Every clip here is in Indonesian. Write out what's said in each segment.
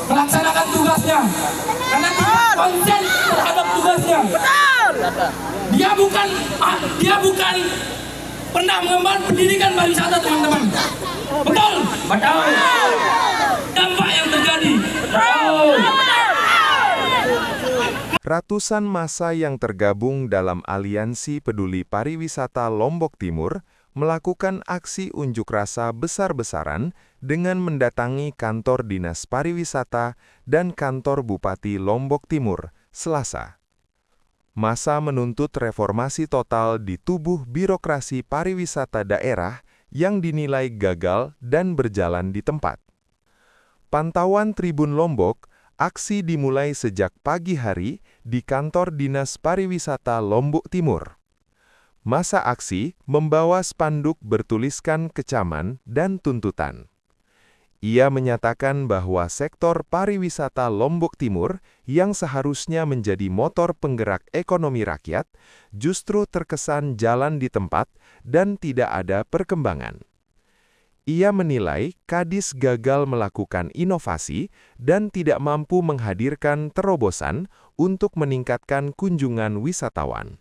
melaksanakan tugasnya, karena tidak konsen terhadap tugasnya. Dia bukan pernah mengembangkan pendidikan pariwisata, teman-teman. Betul? Betul. Dampak yang terjadi. Betul. Ratusan massa yang tergabung dalam Aliansi Peduli Pariwisata Lombok Timur melakukan aksi unjuk rasa besar-besaran dengan mendatangi kantor Dinas Pariwisata dan kantor Bupati Lombok Timur, Selasa. Massa menuntut reformasi total di tubuh birokrasi pariwisata daerah yang dinilai gagal dan berjalan di tempat. Pantauan Tribun Lombok, aksi dimulai sejak pagi hari di kantor Dinas Pariwisata Lombok Timur. Massa aksi membawa spanduk bertuliskan kecaman dan tuntutan. Ia menyatakan bahwa sektor pariwisata Lombok Timur yang seharusnya menjadi motor penggerak ekonomi rakyat justru terkesan jalan di tempat dan tidak ada perkembangan. Ia menilai Kadis gagal melakukan inovasi dan tidak mampu menghadirkan terobosan untuk meningkatkan kunjungan wisatawan.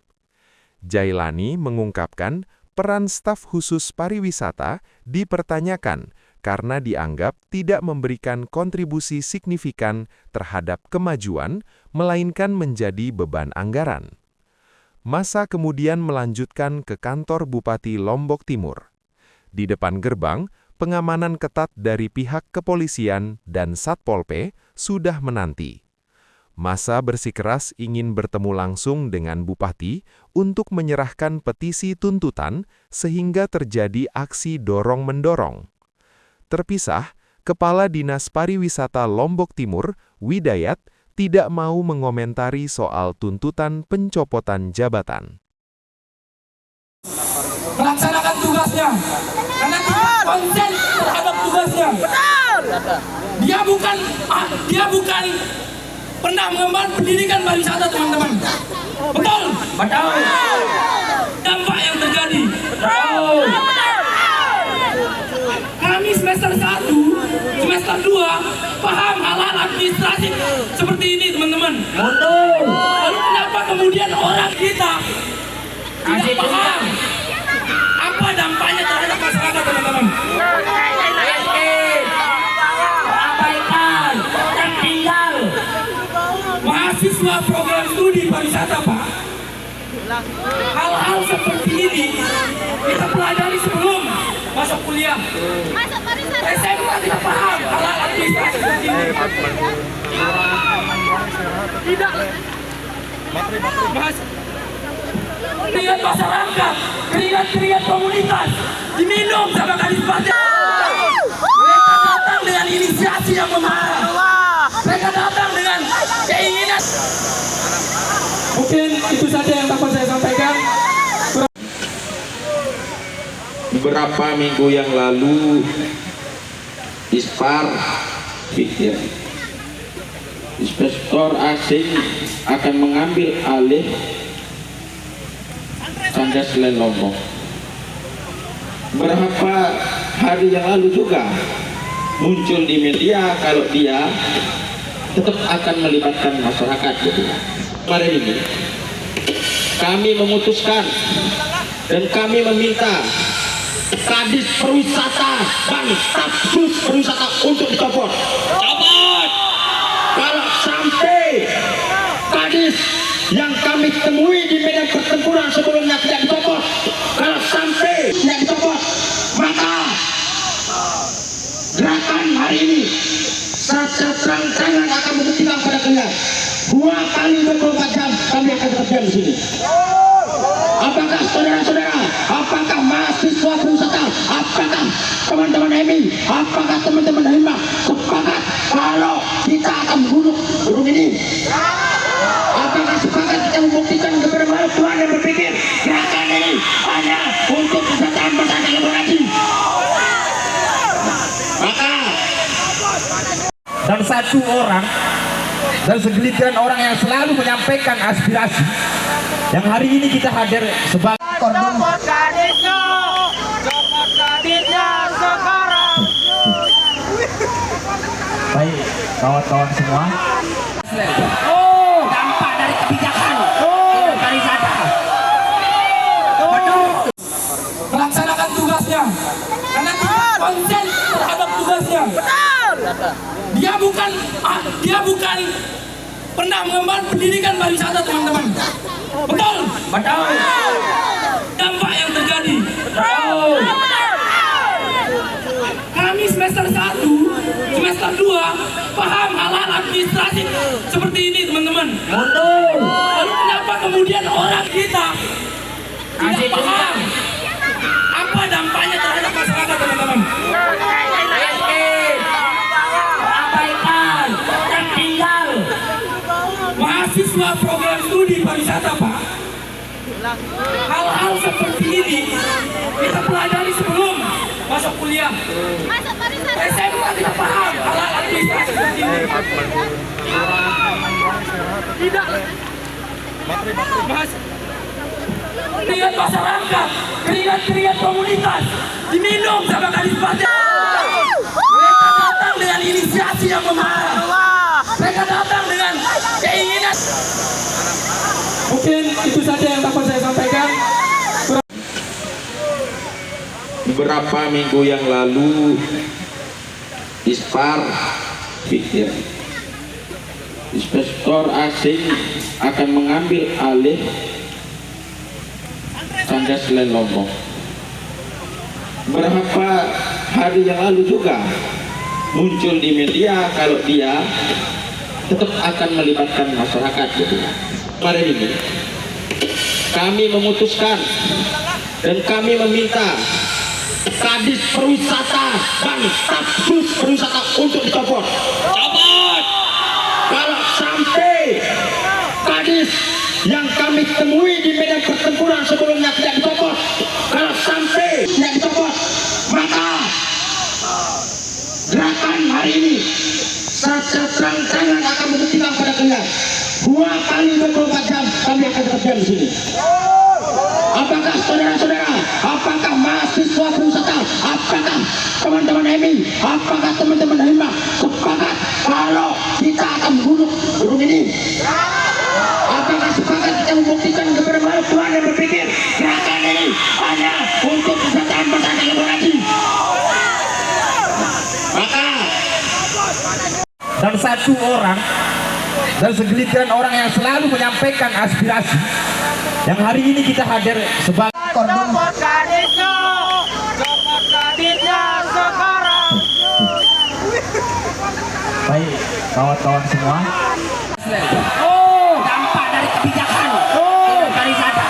Jailani mengungkapkan peran staf khusus pariwisata dipertanyakan karena dianggap tidak memberikan kontribusi signifikan terhadap kemajuan, melainkan menjadi beban anggaran. Massa kemudian melanjutkan ke kantor Bupati Lombok Timur. Di depan gerbang, pengamanan ketat dari pihak kepolisian dan Satpol P sudah menanti. Massa bersikeras ingin bertemu langsung dengan Bupati untuk menyerahkan petisi tuntutan sehingga terjadi aksi dorong-mendorong. Terpisah, Kepala Dinas Pariwisata Lombok Timur, Widayat, tidak mau mengomentari soal tuntutan pencopotan jabatan. Melaksanakan tugasnya, karena tidak konsen terhadap tugasnya. Dia bukan pernah mengembangkan pendidikan pariwisata, teman-teman. Betul? Betul. Dampak yang terjadi. Betul. Kami semester 1, semester 2 paham hal-hal administrasi seperti ini, teman-teman. Betul. Lalu kenapa kemudian orang kita tidak paham apa dampaknya terhadap masyarakat, teman-teman? Abaikan dan tinggal mahasiswa program studi pariwisata, Pak. Hal-hal seperti ini kita pelajari sebelum masuk kuliah. SMA tidak paham hal-hal administrasi seperti ini. Tidak. Keringat masyarakat, keringat komunitas diminum sama Kadis Partai. Mereka datang dengan inisiasi yang memarah. Mereka datang dengan keinginan. Mungkin itu saja yang dapat saya sampaikan. Beberapa minggu yang lalu, Dispar pikir investor asing akan mengambil alih Kandas Selain Lombok. Berapa hari yang lalu juga muncul di media kalau dia tetap akan melibatkan masyarakat. Kemarin ini kami memutuskan dan kami meminta Kadis Pariwisata dan Stafsus Pariwisata untuk dicopot. Kalau sampai Kadis yang kami temui di medan pertempuran sebelumnya tidak dicopot, kalau sampai tidak dicopot, maka gerakan hari ini secara terang-terangan akan membuktikan pada kalian 2 kali 24 jam kami akan terjadi di sini. Apakah saudara-saudara, apakah mahasiswa pariwisata, apakah teman-teman HMI, apakah teman-teman Hima sepakat kalau kita akan membunuh gunung ini? Apakah sepakat kita membuktikan kepada makhluk Tuhan yang berpikir gerakan ini hanya untuk kesejahteraan masyarakat yang berhaji? Maka dan satu orang dan segelintir orang yang selalu menyampaikan aspirasi yang hari ini kita hadir sebagai Copot Kadisnya sekarang. baik. kawan-kawan semua. Dampak dari kebijakan pariwisata. Melaksanakan tugasnya karena tidak konsen terhadap tugasnya. Dia bukan pernah mengemban pendidikan pariwisata, teman-teman. Betul? Betul. Dampak yang terjadi. Betul. Kami semester 1, semester 2 paham hal-hal administratif seperti ini, teman-teman. Betul. Lalu kenapa kemudian orang kita tidak paham apa dampaknya terhadap masyarakat, teman-teman? Abaikan dan tinggal. Mahasiswa program studi pariwisata, Pak, hal-hal seperti ini kita pelajari sebelum masuk kuliah. SMA kita paham hal-hal administrasi seperti ini. Tidak. Keringat masyarakat, keringat komunitas diminum sama Kadis Banteng. Mereka datang dengan inisiasi yang memarah. Mereka datang dengan keinginan. Mungkin itu saja yang dapat saya sampaikan. Beberapa minggu yang lalu Dispar pikir investor asing akan mengambil alih Sanggar Selain Lombok. Beberapa hari yang lalu juga muncul di media kalau dia tetap akan melibatkan masyarakat gitu. Kemarin ini kami memutuskan dan kami meminta Kadis Pariwisata dan Stafsus Pariwisata untuk dicopot. Copot! Kalau sampai Kadis yang kami temui di medan pertempuran sebelumnya tidak dicopot, kalau sampai tidak dicopot, maka gerakan hari ini saya terang-terangan akan membuktikan pada kalian 2 kali 24 jam kami akan bekerja di sini. Apakah saudara-saudara, apakah mahasiswa pariwisata, apakah teman-teman EMI, apakah teman-teman Hima sepakat kalau kita akan membunuh burung ini? Apakah sepakat kita membuktikan kepada makhluk Tuhan yang berpikir gerakan ini hanya untuk kesejahteraan masyarakat laborasi? Maka Dan satu orang dan segelintir orang yang selalu menyampaikan aspirasi yang hari ini kita hadir sebagai Copot Kadisnya sekarang. baik kawan-kawan semua. Dampak dari kebijakan pariwisata.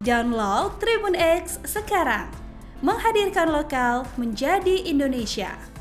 Download Tribun X sekarang, menghadirkan lokal menjadi Indonesia.